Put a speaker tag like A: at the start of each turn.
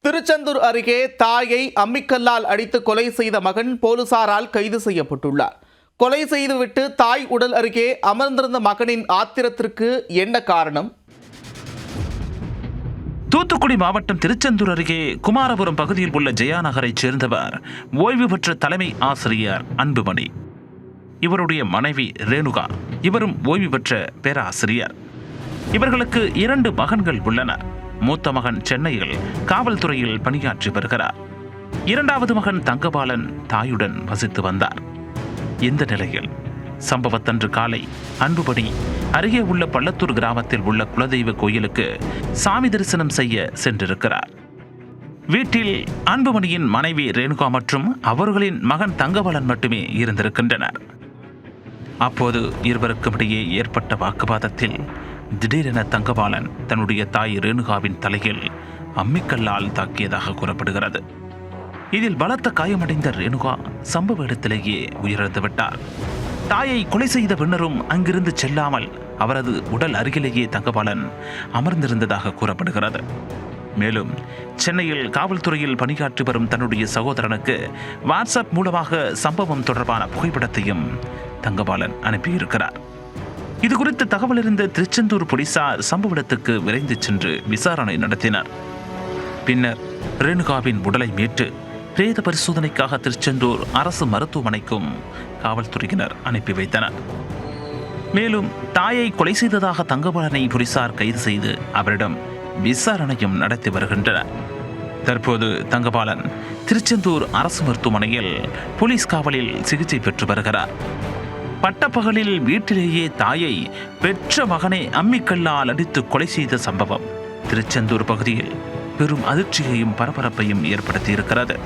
A: திருச்செந்தூர் அருகே தாயை அம்மிக்கல்லால் அடித்து கொலை செய்த மகன் போலீசாரால் கைது செய்யப்பட்டுள்ளார். கொலை செய்துவிட்டு தாய் உடல் அருகே அமர்ந்திருந்த மகனின் ஆத்திரத்திற்கு என்ன காரணம்?
B: தூத்துக்குடி மாவட்டம் திருச்செந்தூர் அருகே குமாரபுரம் பகுதியில் உள்ள ஜெயா நகரைச் சேர்ந்தவர் ஓய்வு பெற்ற தலைமை ஆசிரியர் அன்புமணி. இவருடைய மனைவி ரேணுகா, இவரும் ஓய்வு பெற்ற பேராசிரியர். இவர்களுக்கு 2 மகன்கள் உள்ளனர். மூத்த மகன் சென்னையில் காவல்துறையில் பணியாற்றி வருகிறார். 2வது மகன் தங்கபாலன் தாயுடன் வசித்து வந்தார். இந்த நிலையில் சம்பவத்தன்று காலை அன்புமணி அருகே உள்ள பள்ளத்தூர் கிராமத்தில் உள்ள குலதெய்வ கோயிலுக்கு சாமி தரிசனம் செய்ய சென்றிருக்கிறார். வீட்டில் அன்புமணியின் மனைவி ரேணுகா மற்றும் அவர்களின் மகன் தங்கபாலன் மட்டுமே இருந்திருக்கின்றனர். அப்போது இருவருக்கும் இடையே ஏற்பட்ட வாக்குவாதத்தில் திடீரென தங்கபாலன் தன்னுடைய தாய் ரேணுகாவின் தலையில் அம்மிக்கல்லால் தாக்கியதாக கூறப்படுகிறது. இதில் பலத்த காயமடைந்த ரேணுகா சம்பவ இடத்திலேயே உயிரிழந்து விட்டார். தாயை கொலை செய்த பின்னரும் அங்கிருந்து செல்லாமல் அவரது உடல் அருகிலேயே தங்கபாலன் அமர்ந்திருந்ததாக கூறப்படுகிறது. மேலும் சென்னையில் காவல்துறையில் பணியாற்றி வரும் தன்னுடைய சகோதரனுக்கு வாட்ஸ்அப் மூலமாக சம்பவம் தொடர்பான புகைப்படத்தையும் தங்கபாலன் அனுப்பியிருக்கிறார். இது குறித்து தகவல் அறிந்த திருச்செந்தூர் போலீசார் சம்பவ இடத்துக்கு விரைந்து சென்று விசாரணை நடத்தினர். பின்னர் ரேணுகாவின் உடலை மீட்டு பிரேத பரிசோதனைக்காக திருச்செந்தூர் அரசு மருத்துவமனைக்கும் காவல்துறையினர் அனுப்பி வைத்தனர். மேலும் தாயை கொலை செய்ததாக தங்கபாலனை போலீசார் கைது செய்து அவரிடம் விசாரணையும் நடத்தி வருகின்றனர். தற்போது தங்கபாலன் திருச்செந்தூர் அரசு மருத்துவமனையில் போலீஸ் காவலில் சிகிச்சை பெற்று வருகிறார். பட்டப்பகலில் வீட்டிலேயே தாயை பெற்ற மகனை அம்மிக்கல்லால் அடித்து கொலை செய்த சம்பவம் திருச்செந்தூர் பகுதியில் பெரும் அதிர்ச்சியையும் பரபரப்பையும் ஏற்படுத்தியிருக்கிறது.